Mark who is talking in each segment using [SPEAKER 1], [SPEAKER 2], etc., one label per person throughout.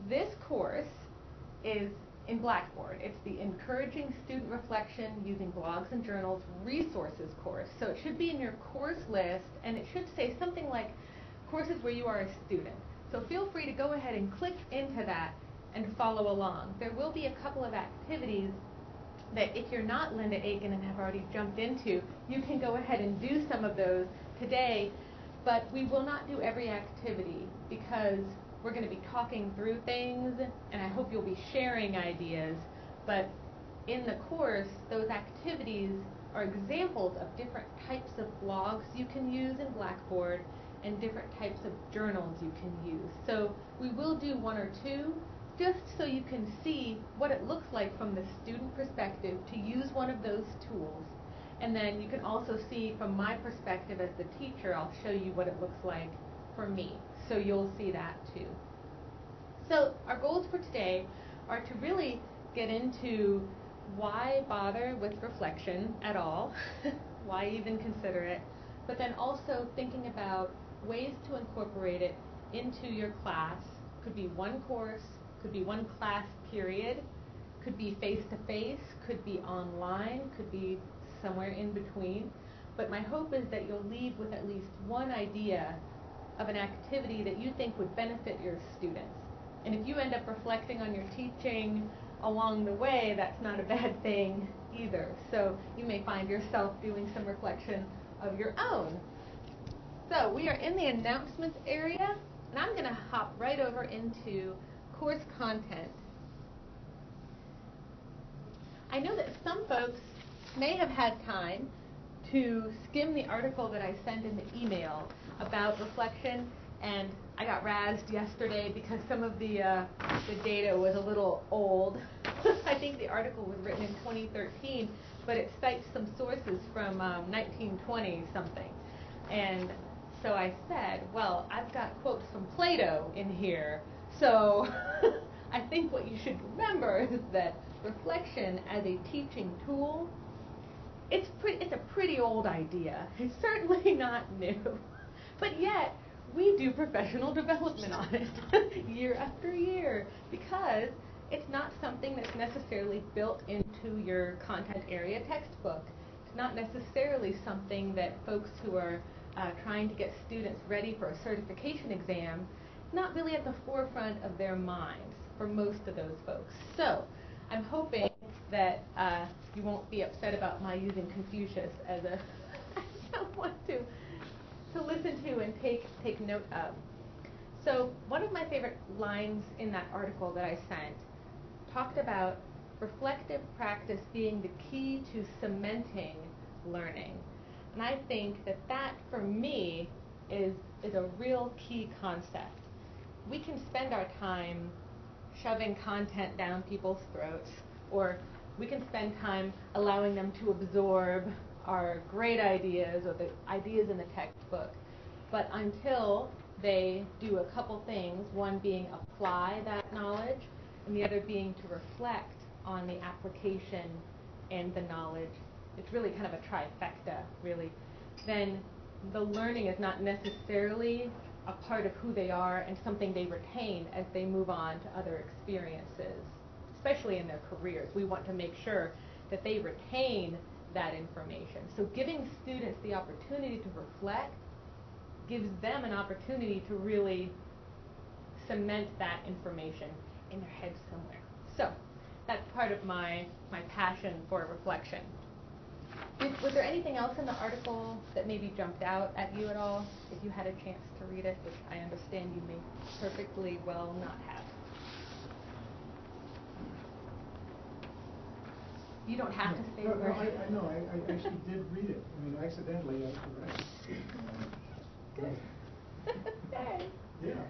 [SPEAKER 1] this course is in Blackboard. It's the Encouraging Student Reflection Using Blogs and Journals Resources course. So it should be in your course list, and it should say something like courses where you are a student. So feel free to go ahead and click into that and follow along. There will be a couple of activities that if you're not Linda Aiken and have already jumped into, you can go ahead and do some of those today, but we will not do every activity because we're going to be talking through things, and I hope you'll be sharing ideas. But in the course, those activities are examples of different types of blogs you can use in Blackboard and different types of journals you can use. So we will do one or two just so you can see what it looks like from the student perspective to use one of those tools. And then you can also see from my perspective as the teacher, I'll show you what it looks like for me. So you'll see that too. So our goals for today are to really get into why bother with reflection at all, why even consider it, but then also thinking about ways to incorporate it into your class. Could be one course, could be one class period, could be face-to-face, could be online, could be somewhere in between. But my hope is that you'll leave with at least one idea of an activity that you think would benefit your students. And if you end up reflecting on your teaching along the way, that's not a bad thing either. So you may find yourself doing some reflection of your own. So we are in the announcements area, and I'm going to hop right over into course content. I know that some folks may have had time to skim the article that I sent in the email about reflection, and I got razzed yesterday because some of the data was a little old. I think the article was written in 2013, but it cites some sources from 1920 something. And so I said, well, I've got quotes from Plato in here, so I think what you should remember is that reflection as a teaching tool, it's a pretty old idea. It's certainly not new, but yet we do professional development on it year after year because it's not something that's necessarily built into your content area textbook. It's not necessarily something that folks who are trying to get students ready for a certification exam, not really at the forefront of their minds for most of those folks. So I'm hoping that you won't be upset about my using Confucius as someone to listen to and take note of. So one of my favorite lines in that article that I sent talked about reflective practice being the key to cementing learning. And I think that for me is a real key concept. We can spend our time shoving content down people's throats, or we can spend time allowing them to absorb our great ideas or the ideas in the textbook. But until they do a couple things, one being apply that knowledge, and the other being to reflect on the application and the knowledge, it's really kind of a trifecta, really, then the learning is not necessarily a part of who they are and something they retain as they move on to other experiences, especially in their careers. We want to make sure that they retain that information. So giving students the opportunity to reflect gives them an opportunity to really cement that information in their heads somewhere. So that's part of my passion for reflection. Was there anything else in the article that maybe jumped out at you at all, if you had a chance to read it, which I understand you may perfectly well not have? You don't have to say
[SPEAKER 2] no, I actually did read it. I mean, accidentally, I read it.
[SPEAKER 1] Good.
[SPEAKER 2] Yeah,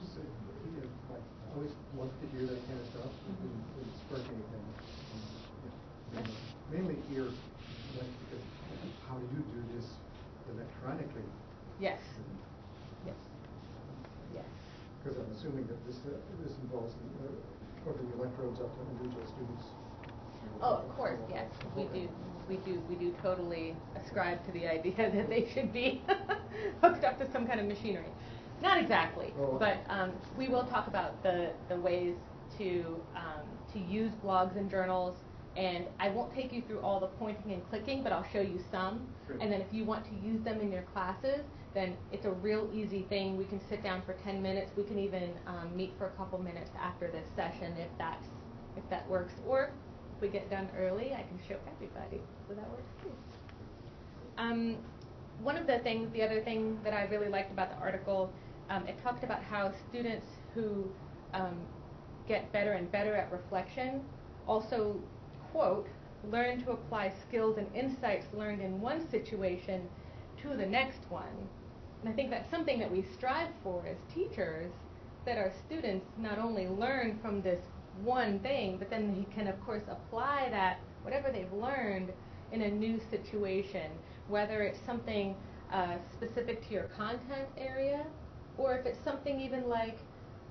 [SPEAKER 2] just, I always love to hear that kind of stuff. It didn't spark anything. Mainly here, because how do you do this electronically?
[SPEAKER 1] Yes. Yes. Yes.
[SPEAKER 2] Because I'm assuming that this involves hooking the electrodes up to individual students.
[SPEAKER 1] Oh, of course, yes. We do totally ascribe to the idea that they should be hooked up to some kind of machinery. Not exactly,
[SPEAKER 2] Oh.
[SPEAKER 1] but we will talk about the ways to use blogs and journals, and I won't take you through all the pointing and clicking, but I'll show you some.
[SPEAKER 2] Sure.
[SPEAKER 1] And then if you want to use them in your classes, then it's a real easy thing. We can sit down for 10 minutes. We can even meet for a couple minutes after this session if that works. Or if we get done early, I can show everybody, so that works too. One of the other thing that I really liked about the article, it talked about how students who get better and better at reflection also, quote, learn to apply skills and insights learned in one situation to the next one. And I think that's something that we strive for as teachers, that our students not only learn from this one thing, but then they can, of course, apply that, whatever they've learned, in a new situation, whether it's something specific to your content area, or if it's something even like,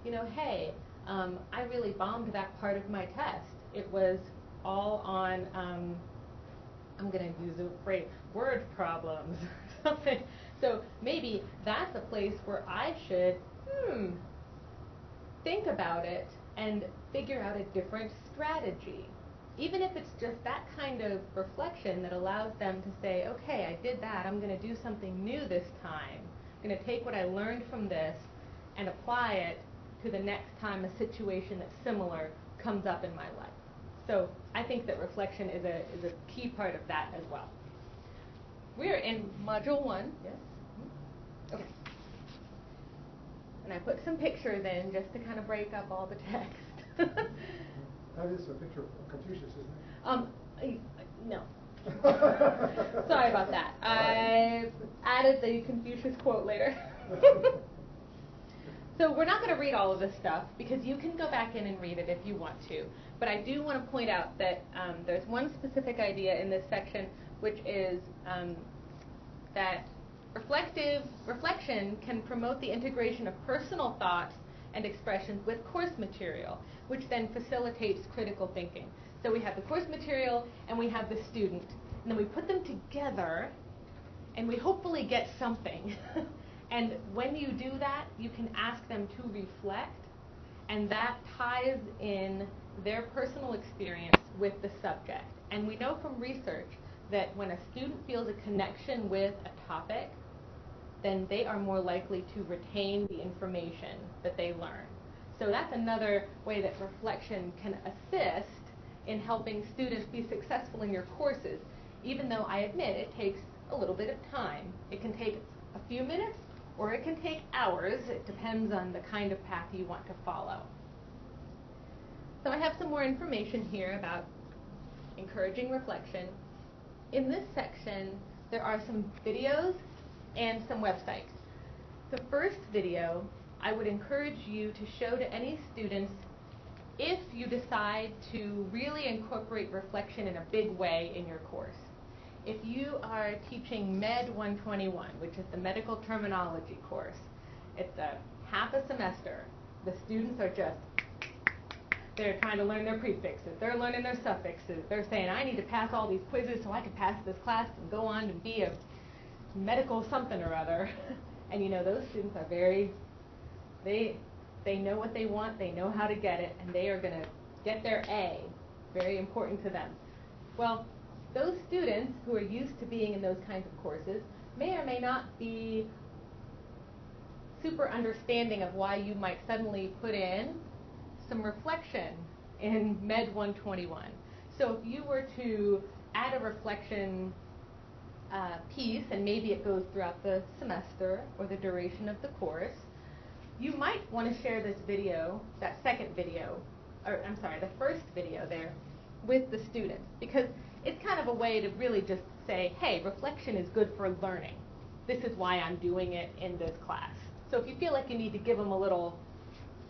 [SPEAKER 1] you know, hey, I really bombed that part of my test. It was all on, I'm going to use a phrase, word problems, something. So maybe that's a place where I should, think about it and figure out a different strategy. Even if it's just that kind of reflection that allows them to say, okay, I did that, I'm going to do something new this time. I'm going to take what I learned from this and apply it to the next time a situation that's similar comes up in my life. So I think that reflection is a key part of that as well. We're in Module 1. Yes? Okay. And I put some pictures in just to kind of break up all the text.
[SPEAKER 2] That is a picture of Confucius, isn't it?
[SPEAKER 1] No. Sorry about that. I added the Confucius quote later. So we're not going to read all of this stuff because you can go back in and read it if you want to. But I do want to point out that there's one specific idea in this section, which is that reflection can promote the integration of personal thoughts and expressions with course material, which then facilitates critical thinking. So we have the course material and we have the student, and then we put them together and we hopefully get something. And when you do that, you can ask them to reflect, and that ties in their personal experience with the subject. And we know from research that when a student feels a connection with a topic, then they are more likely to retain the information that they learn. So that's another way that reflection can assist in helping students be successful in your courses, even though I admit it takes a little bit of time. It can take a few minutes, or it can take hours. It depends on the kind of path you want to follow. So I have some more information here about encouraging reflection. In this section, there are some videos and some websites. The first video, I would encourage you to show to any students if you decide to really incorporate reflection in a big way in your course. If you are teaching Med 121, which is the medical terminology course, it's a half a semester. The students are they're trying to learn their prefixes, they're learning their suffixes, they're saying, I need to pass all these quizzes so I can pass this class and go on and be a medical something or other. And you know, those students are they know what they want, they know how to get it, and they are going to get their A. Very important to them. Well, those students who are used to being in those kinds of courses may or may not be super understanding of why you might suddenly put in some reflection in Med 121. So if you were to add a reflection piece, and maybe it goes throughout the semester or the duration of the course, you might want to share this video, that second video, or I'm sorry, the first video there, with the students, because it's kind of a way to really just say, hey, reflection is good for learning. This is why I'm doing it in this class. So if you feel like you need to give them a little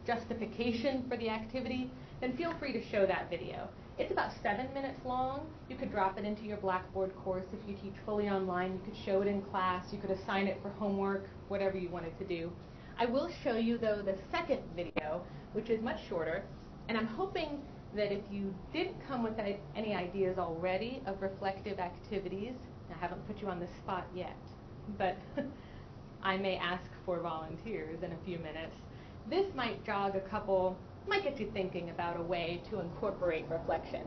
[SPEAKER 1] justification for the activity, then feel free to show that video. It's about 7 minutes long. You could drop it into your Blackboard course if you teach fully online. You could show it in class. You could assign it for homework, whatever you wanted to do. I will show you, though, the second video, which is much shorter, and I'm hoping that if you didn't come with any ideas already of reflective activities, I haven't put you on the spot yet, but I may ask for volunteers in a few minutes. This might might get you thinking about a way to incorporate reflection.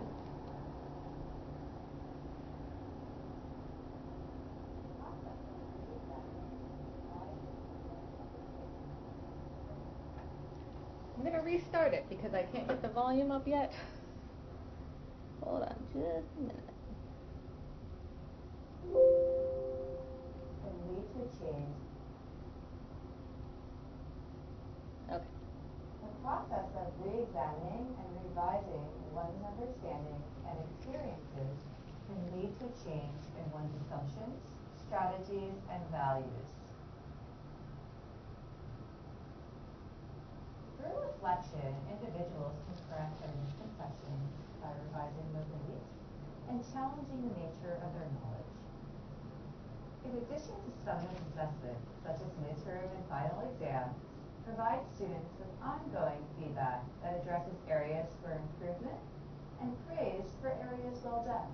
[SPEAKER 1] I'm going to restart it because I can't get the volume up yet. Hold on just a minute.
[SPEAKER 3] And lead to change.
[SPEAKER 1] Okay.
[SPEAKER 3] The process of re-examining and revising one's understanding and experiences can lead to change in one's assumptions, strategies, and values. Through reflection, individuals can correct their misconceptions by revising their beliefs and challenging the nature of their knowledge. In addition to summative assessments, such as midterm and final exams, provide students with ongoing feedback that addresses areas for improvement and praise for areas well done.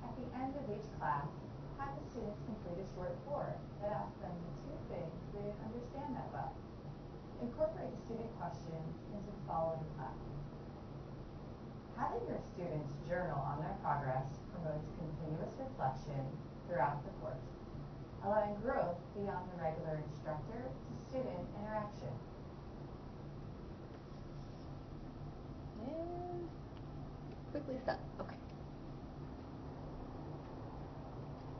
[SPEAKER 3] At the end of each class, have the students complete a short board that asks them the 2 things they didn't understand that well. Incorporate the student questions into the following classes. Having your students journal on their progress promotes continuous reflection throughout the course, allowing growth beyond the regular instructor-to-student interaction.
[SPEAKER 1] And quickly stop. Okay.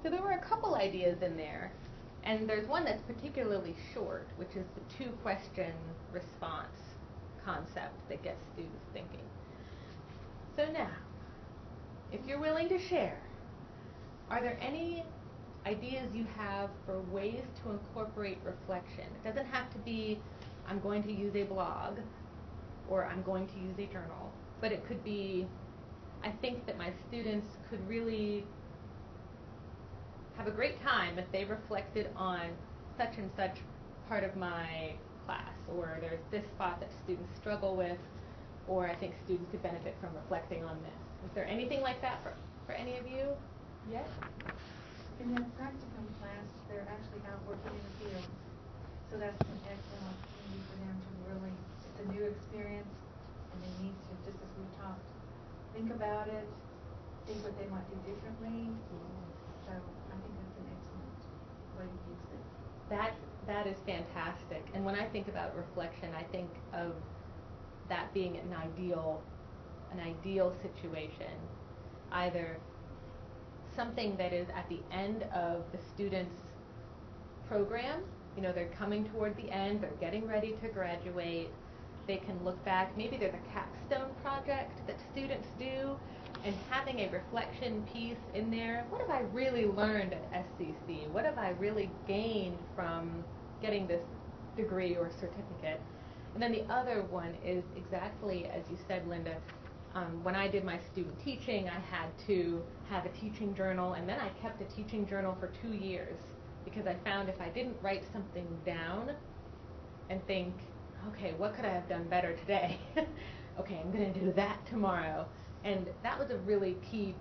[SPEAKER 1] So there were a couple ideas in there, and there's one that's particularly short, which is the 2-question response concept that gets students thinking. So now, if you're willing to share, are there any ideas you have for ways to incorporate reflection? It doesn't have to be, I'm going to use a blog, or I'm going to use a journal, but it could be, I think that my students could really have a great time if they reflected on such and such part of my class, or there's this spot that students struggle with, or I think students could benefit from reflecting on this. Is there anything like that for any of you yet?
[SPEAKER 4] In that practicum class, they're actually out working in the field. So that's an excellent opportunity for them to really, it's a new experience, and they need to, just as we've talked, think about it, think what they might do differently. So I think that's an excellent way to use it.
[SPEAKER 1] That is fantastic. And when I think about reflection, I think of that being an ideal situation, either something that is at the end of the student's program. You know, they're coming toward the end, they're getting ready to graduate, they can look back, maybe there's a capstone project that students do, and having a reflection piece in there. What have I really learned at SCC? What have I really gained from getting this degree or certificate? And then the other one is exactly as you said, Linda. When I did my student teaching, I had to have a teaching journal, and then I kept a teaching journal for 2 years because I found if I didn't write something down and think, okay, what could I have done better today? Okay, I'm going to do that tomorrow. And that was a really key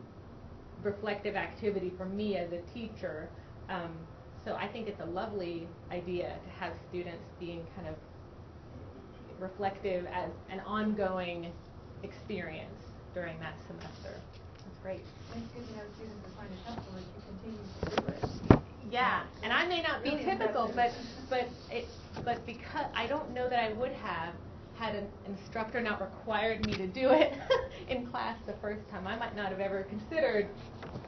[SPEAKER 1] reflective activity for me as a teacher. So I think it's a lovely idea to have students being kind of reflective as an ongoing experience during that semester. That's great.
[SPEAKER 4] And it's good to have students that find it helpful as you continue to do it.
[SPEAKER 1] Yeah, and I may not be
[SPEAKER 4] Really
[SPEAKER 1] typical,
[SPEAKER 4] impressive.
[SPEAKER 1] but because I don't know that I would have had an instructor not required me to do it in class the first time. I might not have ever considered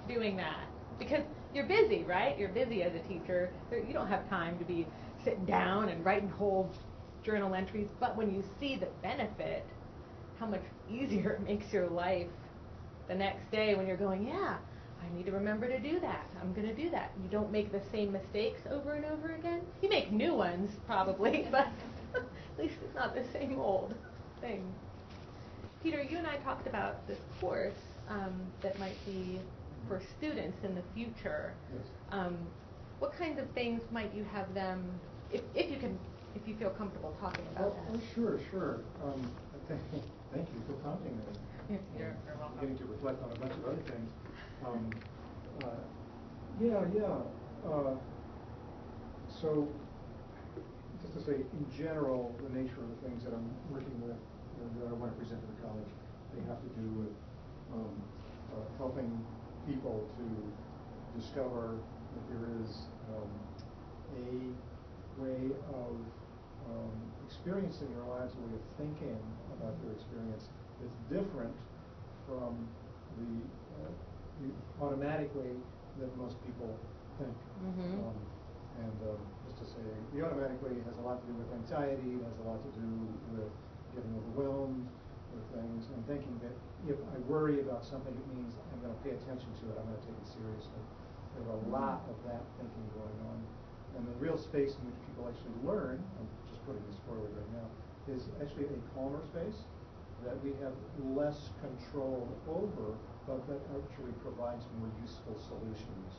[SPEAKER 1] doing that because you're busy, right? You're busy as a teacher. You don't have time to be sitting down and writing whole journal entries. But when you see the benefit, how much easier it makes your life the next day when you're going, yeah, I need to remember to do that. I'm going to do that. You don't make the same mistakes over and over again. You make new ones, probably, but at least it's not the same old thing. Peter, you and I talked about this course that might be for students in the future.
[SPEAKER 2] Yes.
[SPEAKER 1] What kinds of things might you have them, if you feel comfortable talking about that?
[SPEAKER 2] Oh, sure. Thank you for prompting me.
[SPEAKER 1] You're welcome.
[SPEAKER 2] Getting to reflect on a bunch of other things. So, just to say, in general, the nature of the things that I'm working with, that I want to present to the college, they have to do with helping people to discover that there is a way of experiencing their lives, a way of thinking about their experience that's different from the automatic way that most people think. Just to say, the automatic way has a lot to do with anxiety, it has a lot to do with getting overwhelmed with things, and thinking that if I worry about something, it means I'm going to pay attention to it, I'm going to take it seriously. There's a lot of that thinking going on. And the real space in which people actually learn, I'm just putting this forward right now, is actually a calmer space that we have less control over, but that actually provides more useful solutions.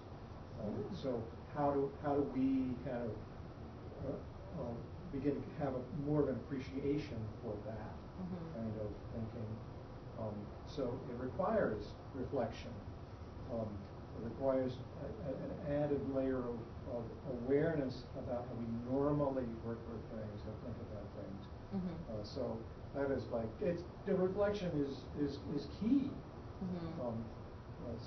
[SPEAKER 2] So how do we kind of begin to have more of an appreciation for that kind of thinking? So it requires reflection. It requires an added layer of awareness about how we normally work with things and think about things. So that is like, the reflection is key.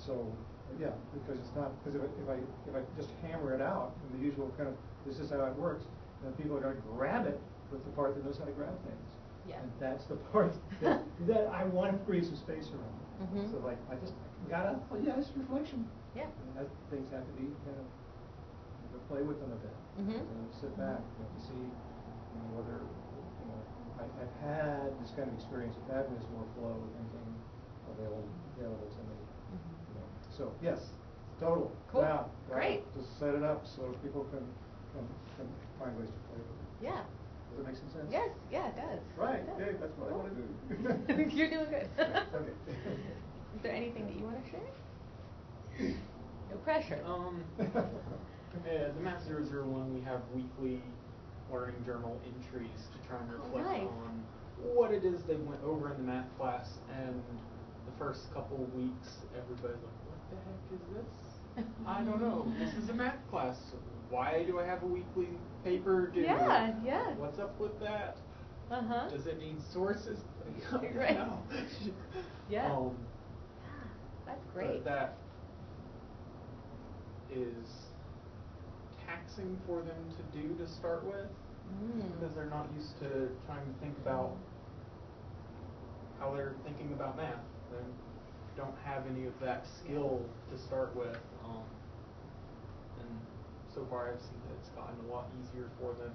[SPEAKER 2] So yeah, because it's not, because if I just hammer it out in the usual kind of, this is how it works, then people are going to grab it with the part that knows how to grab things.
[SPEAKER 1] Yeah.
[SPEAKER 2] And that's the part that I want to create some space around. So like, I just gotta, it's reflection.
[SPEAKER 1] Yeah.
[SPEAKER 2] And things have to be kind of, you have to play with them a bit. Sit back, you have to see whether, I've had this kind of experience of having this more flow thinking available to me. So yes, total.
[SPEAKER 1] Cool.
[SPEAKER 2] Yeah,
[SPEAKER 1] great.
[SPEAKER 2] Just set it up so people can find ways to play with it.
[SPEAKER 1] Yeah.
[SPEAKER 2] Does it make some sense?
[SPEAKER 1] Yes. Yeah, it does.
[SPEAKER 2] Right.
[SPEAKER 1] It does.
[SPEAKER 2] Yeah, that's what I want to do.
[SPEAKER 1] You're doing good.
[SPEAKER 2] Okay.
[SPEAKER 1] Is there anything that you want to share? No pressure.
[SPEAKER 5] The Math 001, we have weekly learning journal entries to try and reflect
[SPEAKER 1] nice.
[SPEAKER 5] on what it is they went over in the math class, and the first couple of weeks, everybody's like, what the heck is this? I don't know. This is a math class. Why do I have a weekly paper due?
[SPEAKER 1] Yeah.
[SPEAKER 5] What's up with that? Does it need sources?
[SPEAKER 1] Right.
[SPEAKER 5] No.
[SPEAKER 1] Yeah. That's great.
[SPEAKER 5] But that is taxing for them to do to start with, because they're not used to trying to think about how they're thinking about math. They don't have any of that skill to start with, and so far I've seen that it's gotten a lot easier for them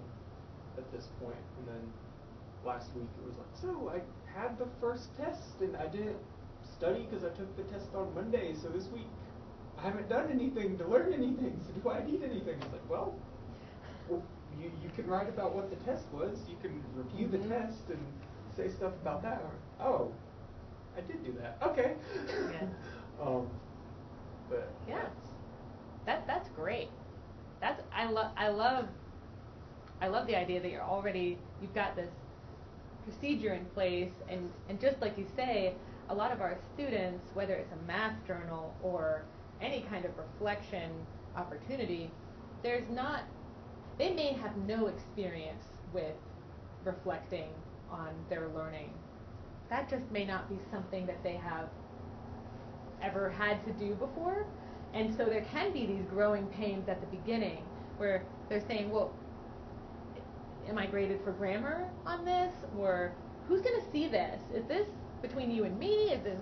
[SPEAKER 5] at this point. And then last week it was like, so I had the first test and I didn't study because I took the test on Monday, so this week I haven't done anything to learn anything, so do I need anything? It's like, well you can write about what the test was, you can review the test and say stuff about that. Oh, I did do that. Okay. But
[SPEAKER 1] yeah, that's great. I love the idea that you've got this procedure in place, and just like you say, a lot of our students, whether it's a math journal or any kind of reflection opportunity, they may have no experience with reflecting on their learning. That just may not be something that they have ever had to do before. And so there can be these growing pains at the beginning where they're saying, well, am I graded for grammar on this? Or who's going to see this? Is this between you and me? Is this,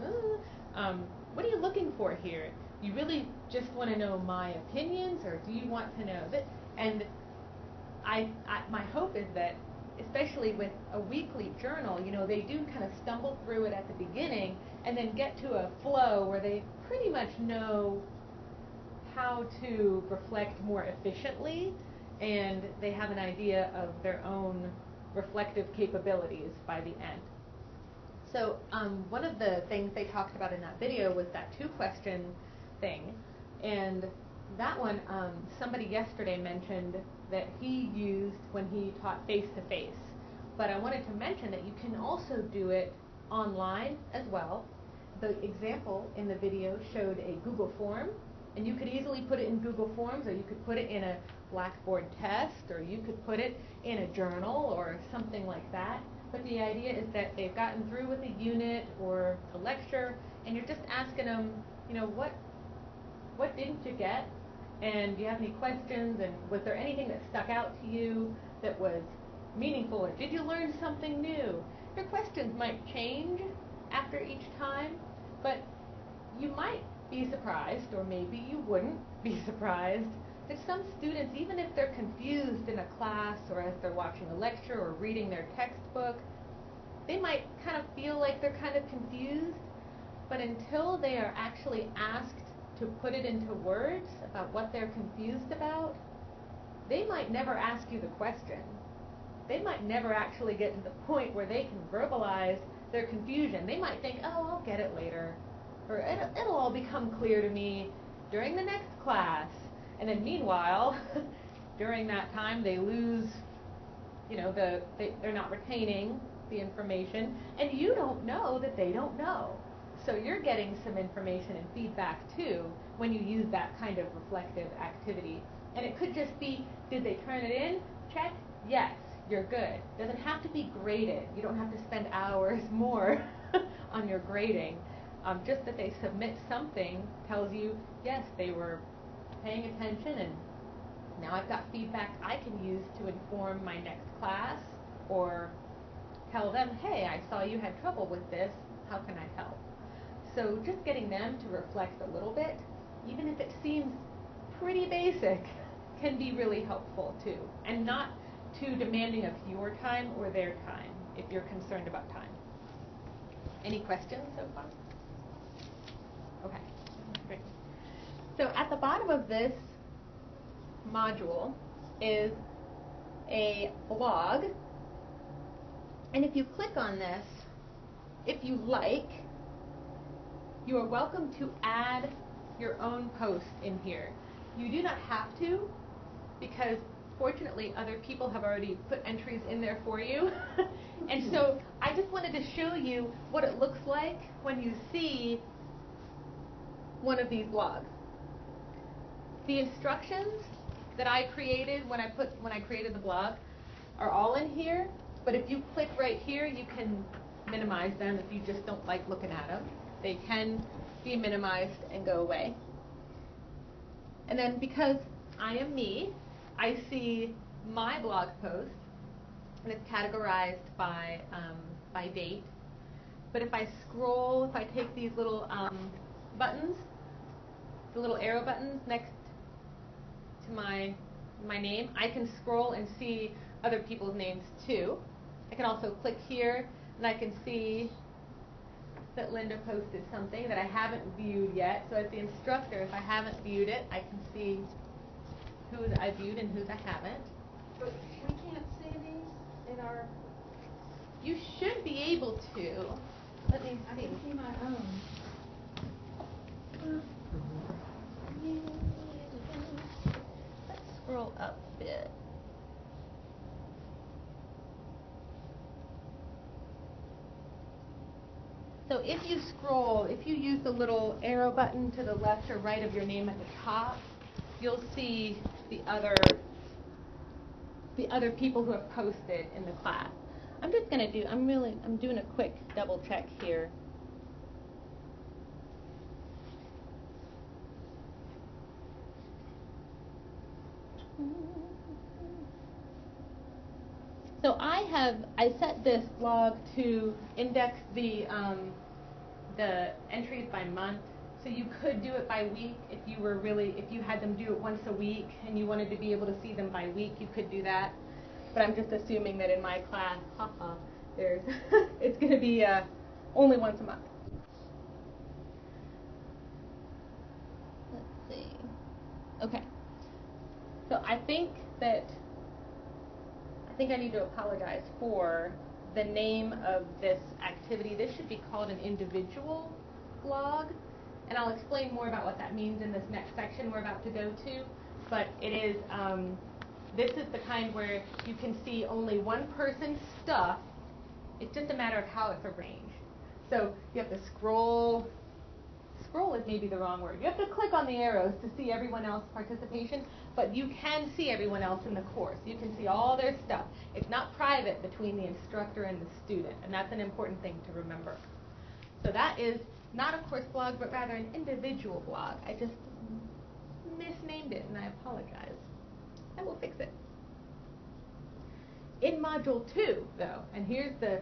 [SPEAKER 1] what are you looking for here? You really just want to know my opinions, or do you want to know that? And my hope is that, especially with a weekly journal, they do kind of stumble through it at the beginning and then get to a flow where they pretty much know how to reflect more efficiently, and they have an idea of their own reflective capabilities by the end. So one of the things they talked about in that video was that 2-question thing, and that one, somebody yesterday mentioned that he used when he taught face-to-face. But I wanted to mention that you can also do it online as well. The example in the video showed a Google form And you could easily put it in Google Forms, or you could put it in a Blackboard test, or you could put it in a journal or something like that. But the idea is that they've gotten through with a unit or a lecture, and you're just asking them, what didn't you get? And do you have any questions? And was there anything that stuck out to you that was meaningful? Or did you learn something new? Your questions might change after each time, but you might be surprised, or maybe you wouldn't be surprised, that some students, even if they're confused in a class or as they're watching a lecture or reading their textbook, they might kind of feel like they're kind of confused, but until they are actually asked to put it into words about what they're confused about, they might never ask you the question. They might never actually get to the point where they can verbalize their confusion. They might think, oh, I'll get it later, or it'll all become clear to me during the next class. And then meanwhile, during that time, they lose, they're not retaining the information, and you don't know that they don't know. So you're getting some information and feedback too when you use that kind of reflective activity. And it could just be, did they turn it in? Check. Yes, you're good. Doesn't have to be graded. You don't have to spend hours more on your grading. Just that they submit something tells you, yes, they were paying attention, and now I've got feedback I can use to inform my next class, or tell them, hey, I saw you had trouble with this, how can I help? So just getting them to reflect a little bit, even if it seems pretty basic, can be really helpful too, and not too demanding of your time or their time if you're concerned about time. Any questions so far? Okay, great. So at the bottom of this module is a blog, and if you click on this, if you like, you are welcome to add your own post in here. You do not have to, because fortunately other people have already put entries in there for you. And so I just wanted to show you what it looks like when you see one of these blogs. The instructions that I created when I created the blog are all in here, but if you click right here, you can minimize them if you just don't like looking at them. They can be minimized and go away. And then because I am me, I see my blog post, and it's categorized by date. But if I scroll, if I take these little buttons, the little arrow buttons next to my name, I can scroll and see other people's names too. I can also click here, and I can see that Linda posted something that I haven't viewed yet. So as the instructor, if I haven't viewed it, I can see whose I viewed and whose I haven't.
[SPEAKER 4] But we can't see these in our...
[SPEAKER 1] You should be able to. Let me
[SPEAKER 4] I
[SPEAKER 1] see.
[SPEAKER 4] can see my own.
[SPEAKER 1] Let's scroll up a bit. So if you scroll, if you use the little arrow button to the left or right of your name at the top, you'll see the other people who have posted in the class. I'm just going to do, I'm doing a quick double check here. So I set this blog to index the entries by month. So you could do it by week if you had them do it once a week and you wanted to be able to see them by week, you could do that. But I'm just assuming that in my class, it's going to be only once a month. Let's see. Okay. So I think I need to apologize for the name of this activity. This should be called an individual blog, and I'll explain more about what that means in this next section we're about to go to. But it is, this is the kind where you can see only one person's stuff. It's just a matter of how it's arranged. So you have to scroll scroll is maybe the wrong word. You have to click on the arrows to see everyone else's participation, but you can see everyone else in the course. You can see all their stuff. It's not private between the instructor and the student, and that's an important thing to remember. So that is not a course blog, but rather an individual blog. I just misnamed it, and I apologize. I will fix it. In Module 2, though, and here's the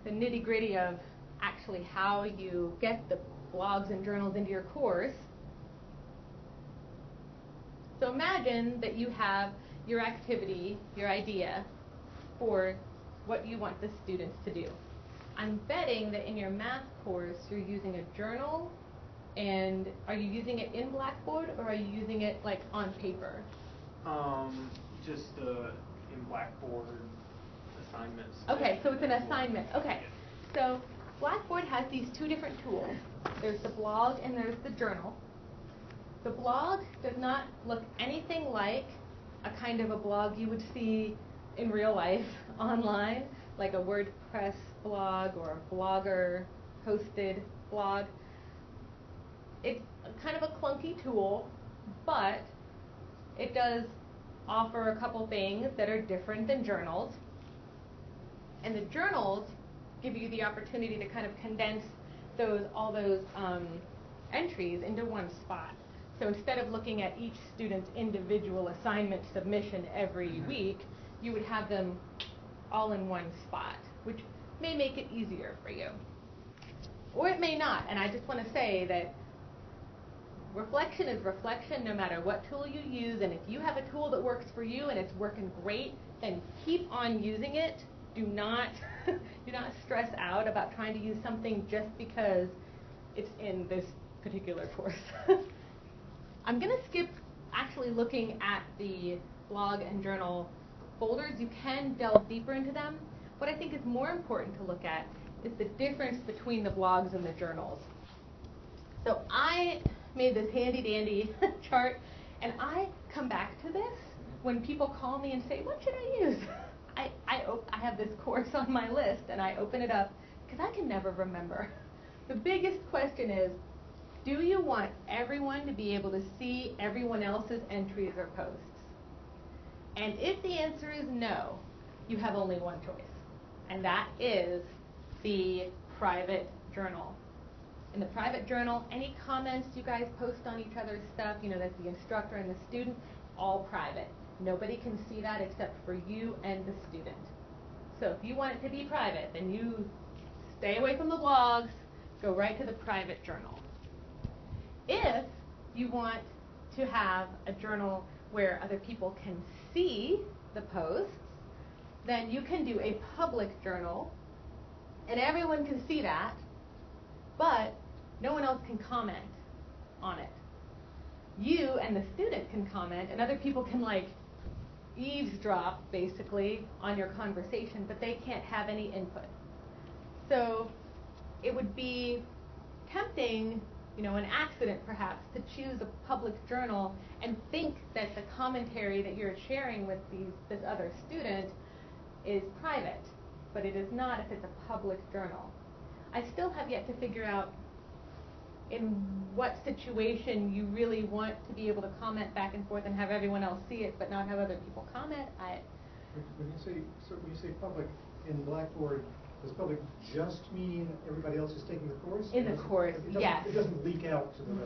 [SPEAKER 1] nitty-gritty of actually how you get the blogs and journals into your course. So imagine that you have your activity, your idea, for what you want the students to do. I'm betting that in your math course you're using a journal, and are you using it in Blackboard or are you using it like on paper?
[SPEAKER 5] Just in Blackboard assignments.
[SPEAKER 1] Okay, so it's an assignment. Okay, so Blackboard has these two different tools. There's the blog and there's the journal. The blog does not look anything like a kind of a blog you would see in real life online, like a WordPress blog or a Blogger hosted blog. It's kind of a clunky tool, but it does offer a couple things that are different than journals. And the journals give you the opportunity to kind of condense all those entries into one spot. So instead of looking at each student's individual assignment submission every week, you would have them all in one spot, which may make it easier for you. Or it may not, and I just want to say that reflection is reflection no matter what tool you use, and if you have a tool that works for you and it's working great, then keep on using it. Do not stress out about trying to use something just because it's in this particular course. I'm going to skip actually looking at the blog and journal folders. You can delve deeper into them. What I think is more important to look at is the difference between the blogs and the journals. So I made this handy dandy chart, and I come back to this when people call me and say, what should I use? I have this course on my list, and I open it up because I can never remember. The biggest question is, do you want everyone to be able to see everyone else's entries or posts? And if the answer is no, you have only one choice, and that is the private journal. In the private journal, any comments you guys post on each other's stuff, that's the instructor and the student, all private. Nobody can see that except for you and the student. So if you want it to be private, then you stay away from the blogs, go right to the private journal. If you want to have a journal where other people can see the posts, then you can do a public journal, and everyone can see that, but no one else can comment on it. You and the student can comment, and other people can eavesdrop basically on your conversation, but they can't have any input. So it would be tempting, an accident perhaps, to choose a public journal and think that the commentary that you're sharing with this other student is private, but it is not if it's a public journal. I still have yet to figure out in what situation you really want to be able to comment back and forth and have everyone else see it, but not have other people comment.
[SPEAKER 2] When you say public in Blackboard, does public just mean everybody else is taking the course?
[SPEAKER 1] In the course, yes.
[SPEAKER 2] It doesn't leak out to the rest of the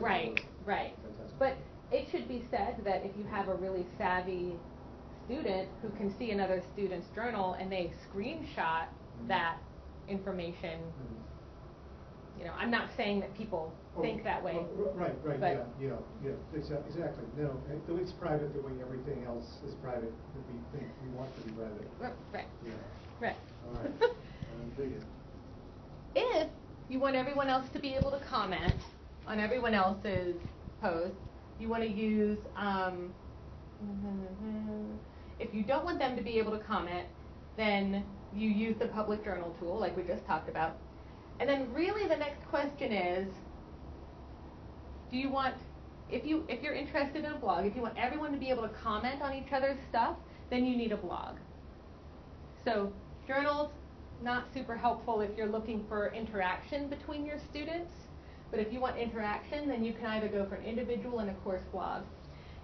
[SPEAKER 1] Right.
[SPEAKER 2] Fantastic.
[SPEAKER 1] But it should be said that if you have a really savvy student who can see another student's journal and they screenshot that information, I'm not saying that people think that way.
[SPEAKER 2] Right,
[SPEAKER 1] but
[SPEAKER 2] yeah, exactly. No, it's private the way everything else is private that we think we want to be private.
[SPEAKER 1] Right.
[SPEAKER 2] Yeah.
[SPEAKER 1] Right.
[SPEAKER 2] All right. I'm digging.
[SPEAKER 1] If you want everyone else to be able to comment on everyone else's post, you want to use, if you don't want them to be able to comment, then you use the public journal tool like we just talked about. And then really the next question is, do you want, if you're interested in a blog, if you want everyone to be able to comment on each other's stuff, then you need a blog. So journals, not super helpful if you're looking for interaction between your students, But if you want interaction, then you can either go for an individual and a course blog.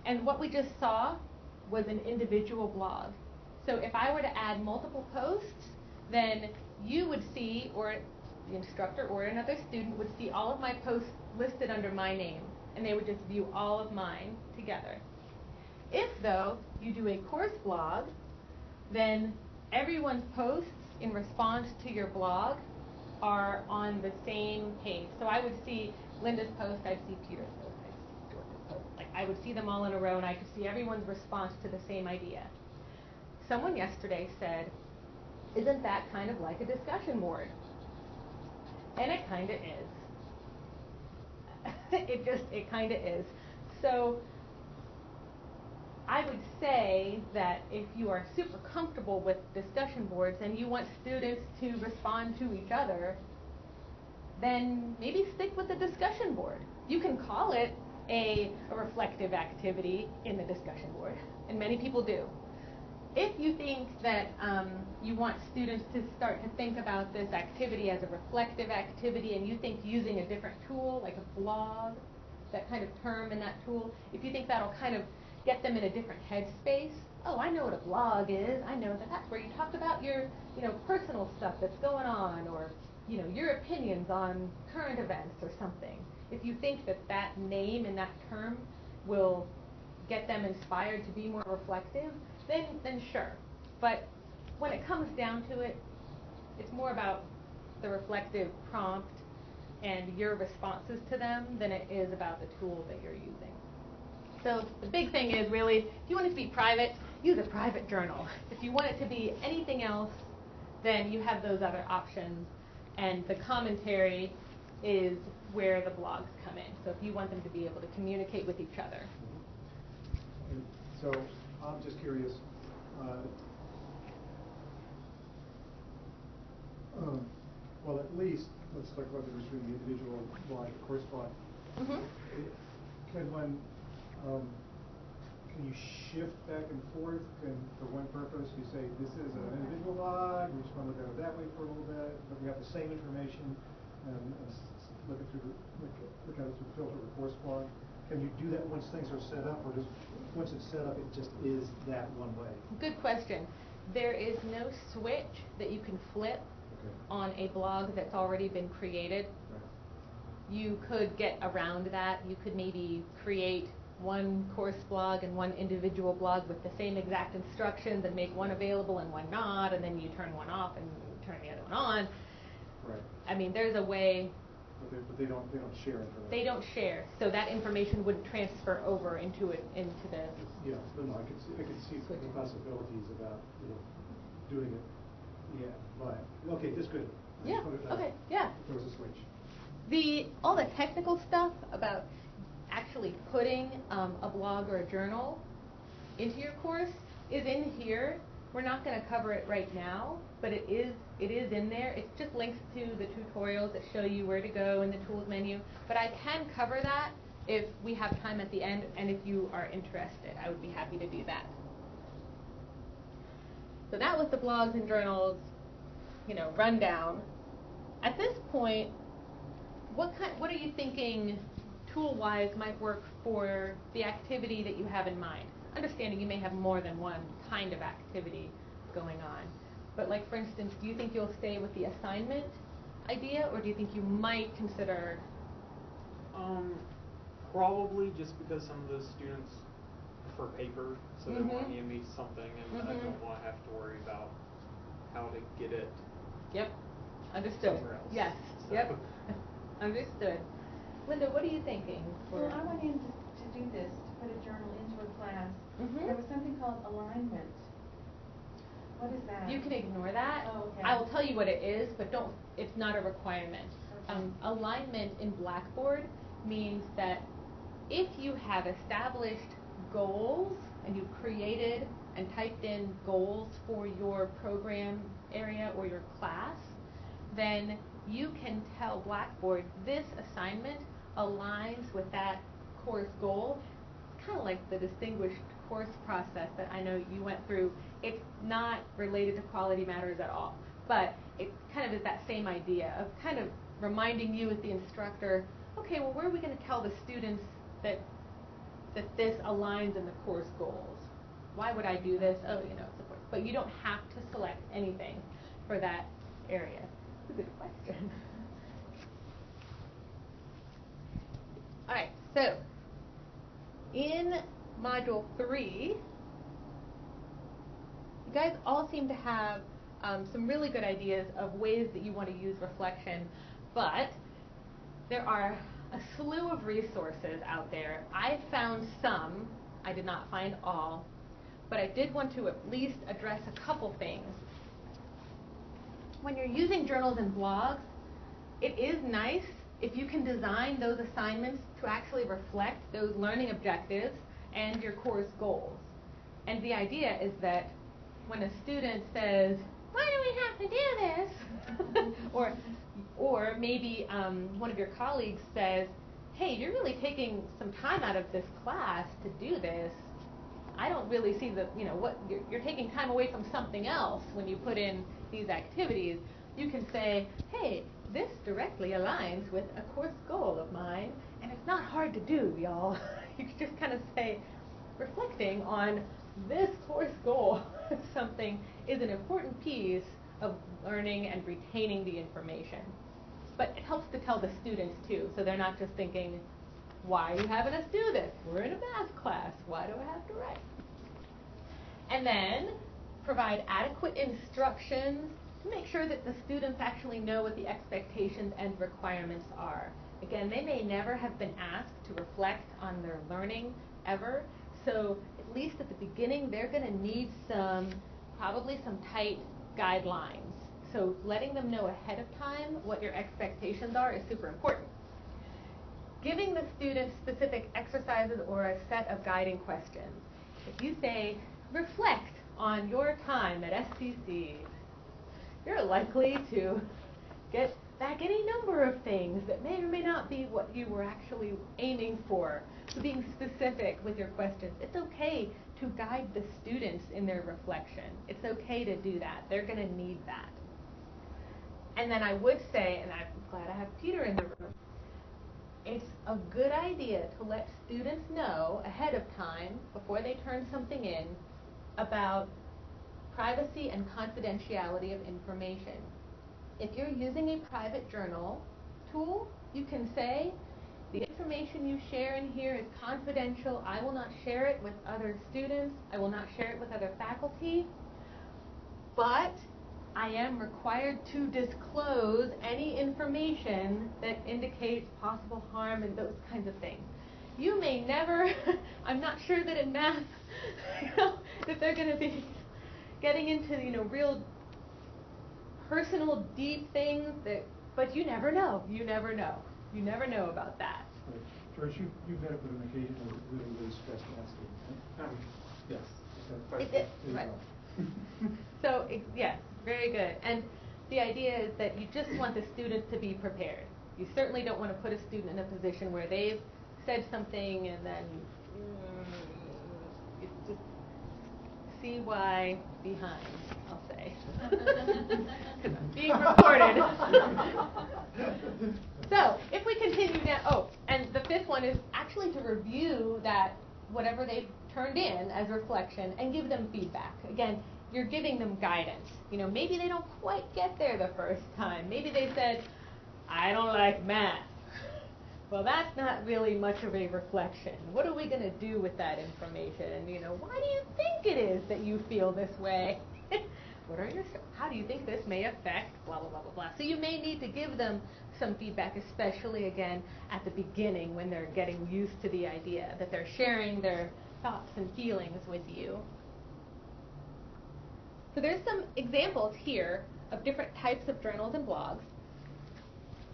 [SPEAKER 1] And what we just saw was an individual blog. So if I were to add multiple posts, then you would see, or the instructor or another student would see all of my posts listed under my name, and they would just view all of mine together. If, though, you do a course blog, then everyone's posts in response to your blog are on the same page. So I would see Linda's post, I'd see Peter's post, I'd see George's post. Like, I would see them all in a row, and I could see everyone's response to the same idea. Someone yesterday said, isn't that kind of like a discussion board? And it kind of is. It kind of is. So I would say that if you are super comfortable with discussion boards and you want students to respond to each other, then maybe stick with the discussion board. You can call it a reflective activity in the discussion board, and many people do. If you think that you want students to start to think about this activity as a reflective activity, and you think using a different tool, like a blog, that kind of term in that tool, if you think that'll kind of get them in a different headspace, oh, I know what a blog is. I know that that's where you talk about your, personal stuff that's going on, or, your opinions on current events or something. If you think that that name and that term will get them inspired to be more reflective, then sure. But when it comes down to it, it's more about the reflective prompt and your responses to them than it is about the tool that you're using. So the big thing is really, if you want it to be private, use a private journal. If you want it to be anything else, then you have those other options. And the commentary is where the blogs come in. So if you want them to be able to communicate with each other.
[SPEAKER 2] And so I'm just curious, well, at least, let's talk about the difference between the individual blog and the course blog.
[SPEAKER 1] Mm-hmm.
[SPEAKER 2] Can you shift back and forth? And for one purpose, you say this is an individual blog, we just want to look at it that way for a little bit, but we have the same information and look at it through the filter of the course blog. Can you do that once things are set up, or does once it's set up, it just is that one way?
[SPEAKER 1] Good question. There is no switch that you can flip on a blog that's already been created.
[SPEAKER 2] Right.
[SPEAKER 1] You could get around that. You could maybe create one course blog and one individual blog with the same exact instructions and make one available and one not, and then you turn one off and turn the other one on.
[SPEAKER 2] Right.
[SPEAKER 1] I mean, there's a way.
[SPEAKER 2] But they don't share information.
[SPEAKER 1] They don't share, so that information wouldn't transfer over into the.
[SPEAKER 2] Yeah, no, I could see the possibilities about doing it. Yeah, but okay, that's good.
[SPEAKER 1] Yeah. Okay. Yeah.
[SPEAKER 2] There was a switch.
[SPEAKER 1] All the technical stuff about actually putting a blog or a journal into your course is in here. We're not going to cover it right now, but it is in there. It just links to the tutorials that show you where to go in the tools menu. But I can cover that if we have time at the end, and if you are interested, I would be happy to do that. So that was the blogs and journals, rundown. At this point, what are you thinking tool-wise might work for the activity that you have in mind? Understanding you may have more than one kind of activity going on. But like, for instance, do you think you'll stay with the assignment idea, or do you think you might consider?
[SPEAKER 5] Probably just because some of those students prefer paper, so they want to give me something, and I don't want to have to worry about how to get it.
[SPEAKER 1] Yep. Understood.
[SPEAKER 5] Somewhere else.
[SPEAKER 1] Yes.
[SPEAKER 5] So.
[SPEAKER 1] Yep. Understood. Linda, what are you thinking?
[SPEAKER 4] Well, I went in to do this, to put a journal into a class. There was something called alignment. What is that?
[SPEAKER 1] You can ignore that.
[SPEAKER 4] Oh, okay.
[SPEAKER 1] I will tell you what it is, but it's not a requirement.
[SPEAKER 4] Okay.
[SPEAKER 1] Alignment in Blackboard means that if you have established goals and you've created and typed in goals for your program area or your class, then you can tell Blackboard this assignment aligns with that course goal. It's kind of like the distinguished course process that I know you went through. It's not related to Quality Matters at all, but it kind of is that same idea of kind of reminding you as the instructor, okay, well, where are we going to tell the students that this aligns in the course goals? Why would I do this? Oh, it's important. But you don't have to select anything for that area. It's a good question. All right, so in Module 3, you guys all seem to have some really good ideas of ways that you want to use reflection, but there are a slew of resources out there. I found some, I did not find all, but I did want to at least address a couple things. When you're using journals and blogs, it is nice if you can design those assignments to actually reflect those learning objectives and your course goals. And the idea is that when a student says, why do we have to do this? or maybe one of your colleagues says, hey, you're really taking some time out of this class to do this. I don't really see what you're taking time away from something else when you put in these activities. You can say, hey, this directly aligns with a course goal of mine, and it's not hard to do, y'all. You can just kind of say, reflecting on this course goal something is an important piece of learning and retaining the information. But it helps to tell the students too, so they're not just thinking, why are you having us do this? We're in a math class. Why do I have to write? And then provide adequate instructions to make sure that the students actually know what the expectations and requirements are. Again, they may never have been asked to reflect on their learning ever, so at least at the beginning, they're going to need probably some tight guidelines. So letting them know ahead of time what your expectations are is super important. Giving the students specific exercises or a set of guiding questions. If you say, reflect on your time at SCC, you're likely to get back any number of things that may or may not be what you were actually aiming for. So being specific with your questions. It's okay to guide the students in their reflection. It's okay to do that. They're going to need that. And then I would say, and I'm glad I have Peter in the room, it's a good idea to let students know ahead of time, before they turn something in, about privacy and confidentiality of information. If you're using a private journal tool, you can say, the information you share in here is confidential. I will not share it with other students. I will not share it with other faculty. But I am required to disclose any information that indicates possible harm and those kinds of things. You may never, I'm not sure that in math, that they're going to be getting into, real personal, deep things, but you never know. You never know. You never know about that.
[SPEAKER 2] George, you've met up with an occasional really stressed math student, right?
[SPEAKER 5] Yes.
[SPEAKER 1] Right. So, yes, very good. And the idea is that you just want the student to be prepared. You certainly don't want to put a student in a position where they've said something and then you just see why behind, I'll say. Because I'm being recorded. So, if we continue down, and the fifth one is actually to review that whatever they've turned in as reflection and give them feedback. Again, you're giving them guidance. Maybe they don't quite get there the first time. Maybe they said, I don't like math. Well, that's not really much of a reflection. What are we going to do with that information? And, why do you think it is that you feel this way? How do you think this may affect blah, blah, blah, blah, blah. So you may need to give them some feedback, especially, again, at the beginning when they're getting used to the idea that they're sharing their thoughts and feelings with you. So there's some examples here of different types of journals and blogs.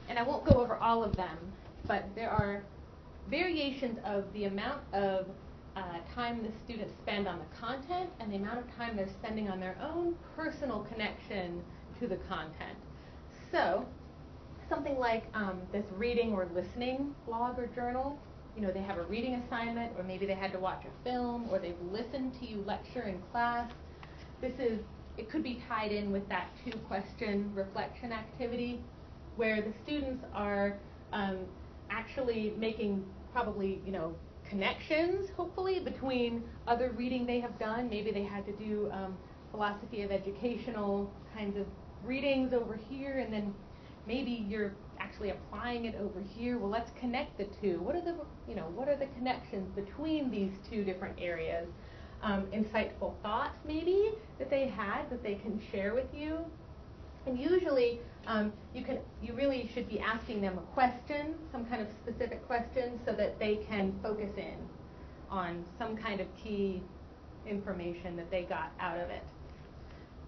[SPEAKER 1] And I won't go over all of them, but there are variations of the amount of time the students spend on the content and the amount of time they're spending on their own personal connection to the content. So something like this reading or listening blog or journal, they have a reading assignment, or maybe they had to watch a film, or they've listened to you lecture in class. It could be tied in with that 2-question reflection activity where the students are actually making probably, connections, hopefully, between other reading they have done. Maybe they had to do philosophy of educational kinds of readings over here, and then maybe you're actually applying it over here. Well, let's connect the two. What are the connections between these two different areas? Insightful thoughts, maybe, that they had that they can share with you. And usually, you really should be asking them a question, some kind of specific question, so that they can focus in on some kind of key information that they got out of it.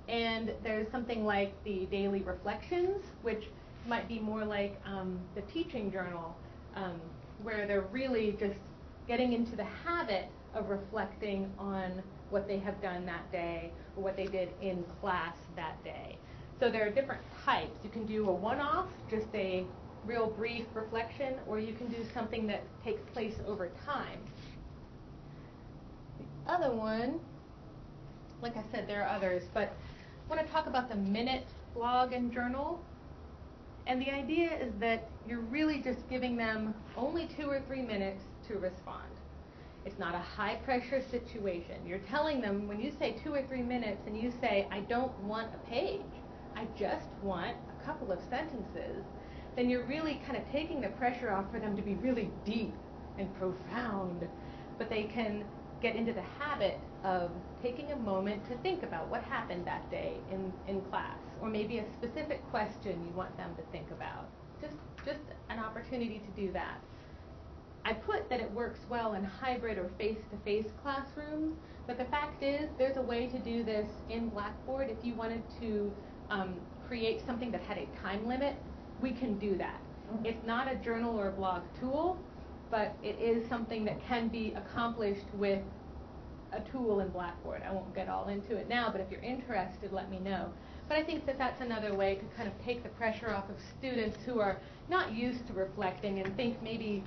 [SPEAKER 1] And there's something like the daily reflections, which might be more like the teaching journal, where they're really just getting into the habit of reflecting on what they have done that day or what they did in class that day. So there are different types. You can do a one-off, just a real brief reflection, or you can do something that takes place over time. The other one, like I said, there are others, but I want to talk about the minute blog and journal. And the idea is that you're really just giving them only 2 or 3 minutes to respond. It's not a high-pressure situation. You're telling them, when you say 2 or 3 minutes and you say, I don't want a page, I just want a couple of sentences, then you're really kind of taking the pressure off for them to be really deep and profound. But they can get into the habit of taking a moment to think about what happened that day in class, or maybe a specific question you want them to think about. Just an opportunity to do that. I put that it works well in hybrid or face-to-face classrooms, but the fact is there's a way to do this in Blackboard. If you wanted to create something that had a time limit, we can do that. It's not a journal or a blog tool, but it is something that can be accomplished with a tool in Blackboard. I won't get all into it now, but if you're interested, let me know. But I think that that's another way to kind of take the pressure off of students who are not used to reflecting and think maybe,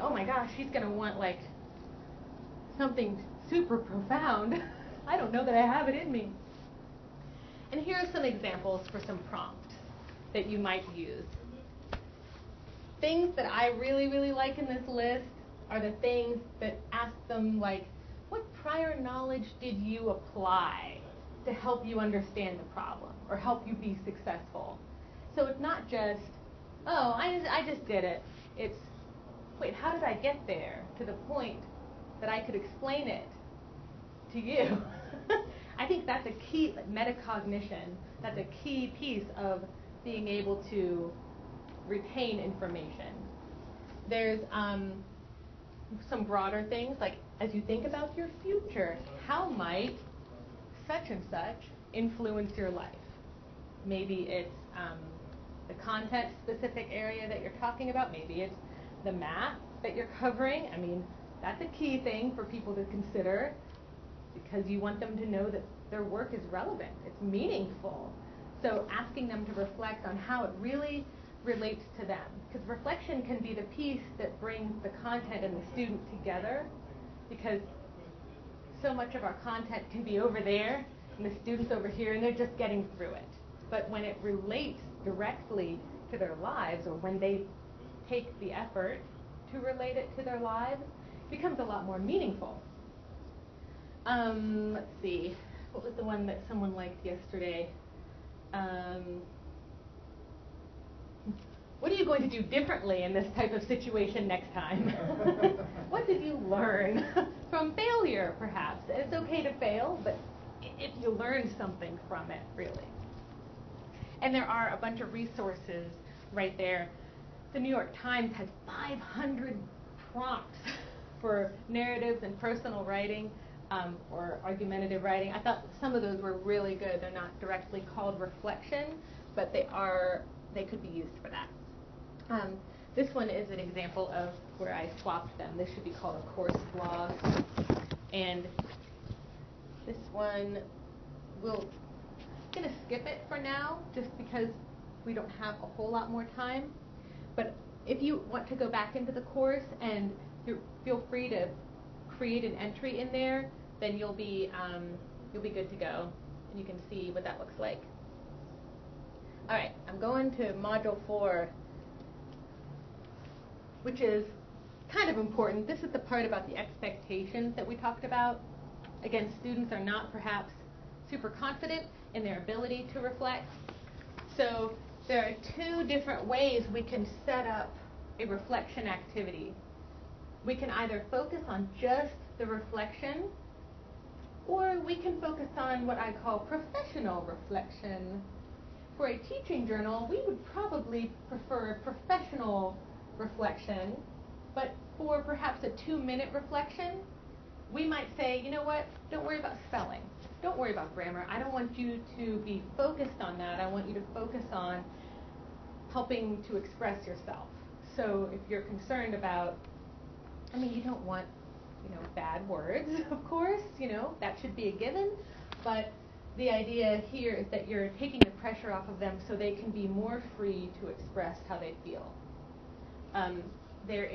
[SPEAKER 1] oh my gosh, she's going to want like something super profound. I don't know that I have it in me. And here are some examples for some prompts that you might use. Things that I really, really like in this list are the things that ask them like, what prior knowledge did you apply to help you understand the problem or help you be successful? So it's not just, oh, I just did it. It's, wait, how did I get there to the point that I could explain it to you? I think that's a key, metacognition, that's a key piece of being able to retain information. There's some broader things, like as you think about your future, how might such and such influence your life? Maybe it's the content-specific area that you're talking about. Maybe it's the math that you're covering. I mean, that's a key thing for people to consider, because you want them to know that their work is relevant, it's meaningful. So asking them to reflect on how it really relates to them. Because reflection can be the piece that brings the content and the student together, because so much of our content can be over there and the students over here and they're just getting through it. But when it relates directly to their lives, or when they take the effort to relate it to their lives, it becomes a lot more meaningful. Let's see, what was the one that someone liked yesterday? What are you going to do differently in this type of situation next time? What did you learn from failure, perhaps? It's okay to fail, but if you learn something from it, really. And there are a bunch of resources right there. The New York Times has 500 prompts for narratives and personal writing, or argumentative writing. I thought some of those were really good. They're not directly called reflection, but they could be used for that. This one is an example of where I swapped them. This should be called a course blog. And this one, we're going to skip it for now, just because we don't have a whole lot more time. But if you want to go back into the course, and feel free to create an entry in there, then you'll be good to go, and you can see what that looks like. All right, I'm going to Module 4. which is kind of important. This is the part about the expectations that we talked about. Again, students are not perhaps super confident in their ability to reflect. So there are two different ways we can set up a reflection activity. We can either focus on just the reflection, or we can focus on what I call professional reflection. For a teaching journal, we would probably prefer professional reflection, but for perhaps a 2-minute reflection, we might say, you know what, don't worry about spelling. Don't worry about grammar. I don't want you to be focused on that. I want you to focus on helping to express yourself. So if you're concerned about, you don't want, bad words, of course, that should be a given, but the idea here is that you're taking the pressure off of them so they can be more free to express how they feel. There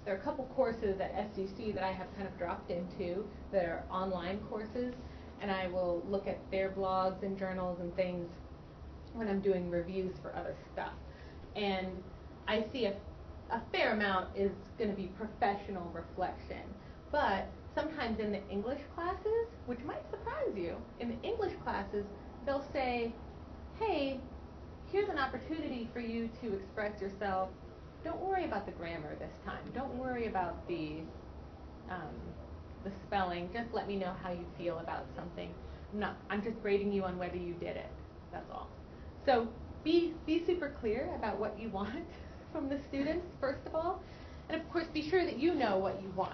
[SPEAKER 1] are a couple courses at SDC that I have kind of dropped into that are online courses, and I will look at their blogs and journals and things when I'm doing reviews for other stuff. And I see a fair amount is going to be professional reflection. But sometimes in the English classes, which might surprise you, in the English classes, they'll say, hey, here's an opportunity for you to express yourself. Don't worry about the grammar this time. Don't worry about the spelling. Just let me know how you feel about something. I'm just grading you on whether you did it. That's all. So be super clear about what you want from the students, first of all. And of course, be sure that you know what you want.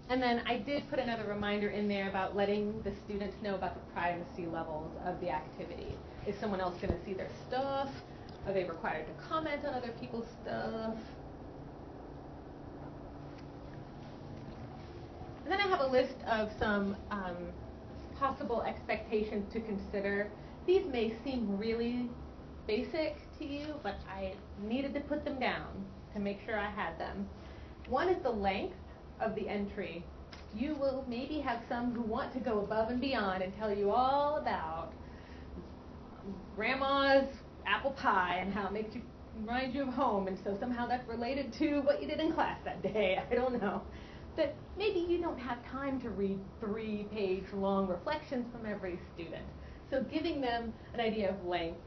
[SPEAKER 1] And then I did put another reminder in there about letting the students know about the privacy levels of the activity. Is someone else going to see their stuff? Are they required to comment on other people's stuff? And then I have a list of some possible expectations to consider. These may seem really basic to you, but I needed to put them down to make sure I had them. One is the length of the entry. You will maybe have some who want to go above and beyond and tell you all about grandma's apple pie and how it reminds you of home, and so somehow that's related to what you did in class that day. I don't know. But maybe you don't have time to read 3-page long reflections from every student. So giving them an idea of length,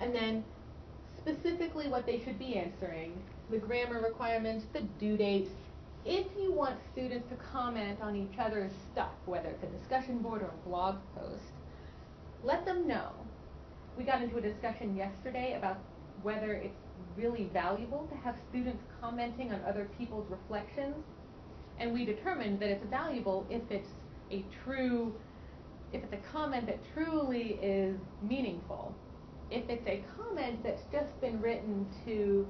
[SPEAKER 1] and then specifically what they should be answering, the grammar requirements, the due dates. If you want students to comment on each other's stuff, whether it's a discussion board or a blog post, let them know. We got into a discussion yesterday about whether it's really valuable to have students commenting on other people's reflections, and we determined that it's valuable if it's a comment that truly is meaningful. If it's a comment that's just been written to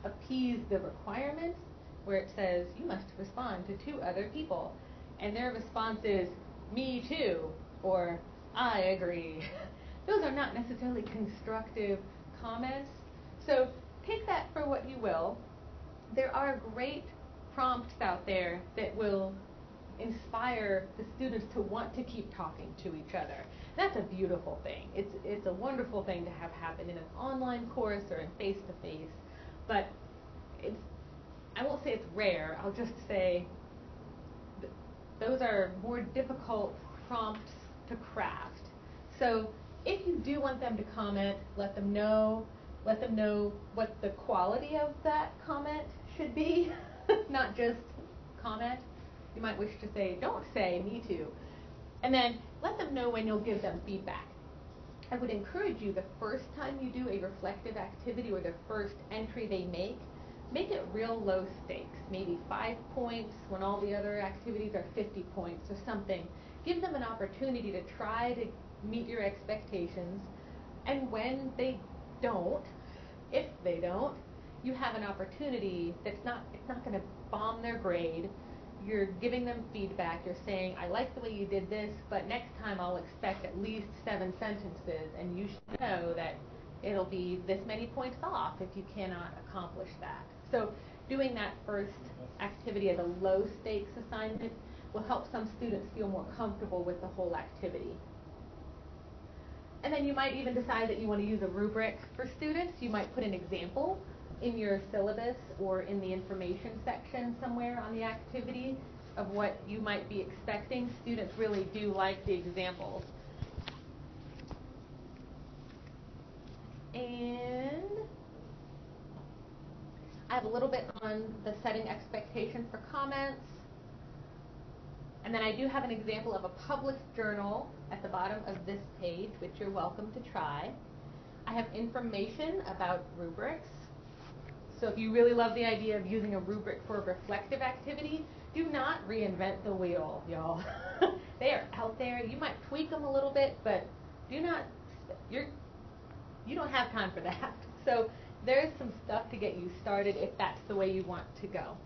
[SPEAKER 1] appease the requirements, where it says you must respond to 2 other people, and their response is me too, or I agree. Those are not necessarily constructive comments. So take that for what you will. There are great prompts out there that will inspire the students to want to keep talking to each other. That's a beautiful thing. It's a wonderful thing to have happen in an online course or in face-to-face, but I won't say it's rare. I'll just say those are more difficult prompts to craft. So if you do want them to comment, let them know what the quality of that comment should be, not just comment. You might wish to say, don't say me too. And then let them know when you'll give them feedback. I would encourage you the first time you do a reflective activity or the first entry they make it real low stakes, maybe 5 points when all the other activities are 50 points or something. Give them an opportunity to try to meet your expectations, and when they don't, if they don't, you have an opportunity it's not going to bomb their grade. You're giving them feedback. You're saying, I like the way you did this, but next time I'll expect at least 7 sentences, and you should know that it'll be this many points off if you cannot accomplish that. So doing that first activity as a low stakes assignment will help some students feel more comfortable with the whole activity. And then you might even decide that you want to use a rubric for students. You might put an example in your syllabus or in the information section somewhere on the activity of what you might be expecting. Students really do like the examples. And I have a little bit on the setting expectation for comments. And then I do have an example of a published journal at the bottom of this page, which you're welcome to try. I have information about rubrics. So if you really love the idea of using a rubric for a reflective activity, do not reinvent the wheel, y'all. They are out there. You might tweak them a little bit, but do not, you don't have time for that. So there's some stuff to get you started if that's the way you want to go.